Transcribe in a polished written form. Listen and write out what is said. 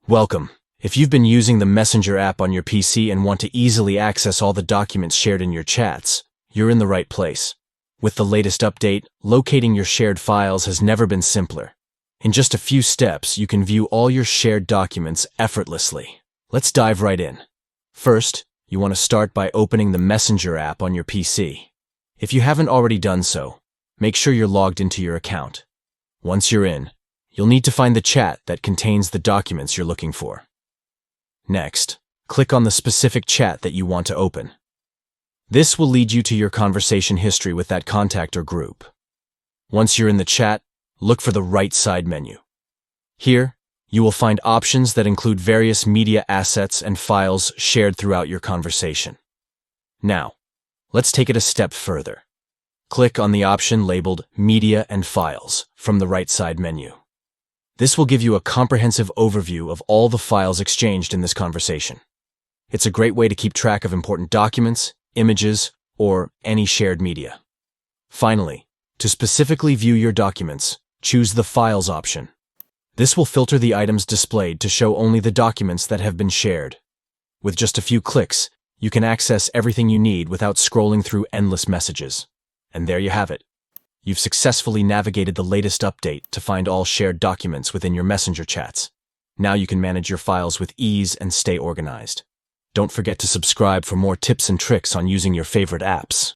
Welcome. If you've been using the Messenger app on your PC and want to easily access all the documents shared in your chats, you're in the right place. With the latest update, locating your shared files has never been simpler. In just a few steps, you can view all your shared documents effortlessly. Let's dive right in. First, you want to start by opening the Messenger app on your PC. If you haven't already done so, make sure you're logged into your account. Once you're in, you'll need to find the chat that contains the documents you're looking for. Next, click on the specific chat that you want to open. This will lead you to your conversation history with that contact or group. Once you're in the chat, look for the right side menu. Here, you will find options that include various media assets and files shared throughout your conversation. Now, let's take it a step further. Click on the option labeled Media and Files from the right side menu. This will give you a comprehensive overview of all the files exchanged in this conversation. It's a great way to keep track of important documents, images, or any shared media. Finally, to specifically view your documents, choose the Files option. This will filter the items displayed to show only the documents that have been shared. With just a few clicks, you can access everything you need without scrolling through endless messages. And there you have it. You've successfully navigated the latest update to find all shared documents within your Messenger chats. Now you can manage your files with ease and stay organized. Don't forget to subscribe for more tips and tricks on using your favorite apps.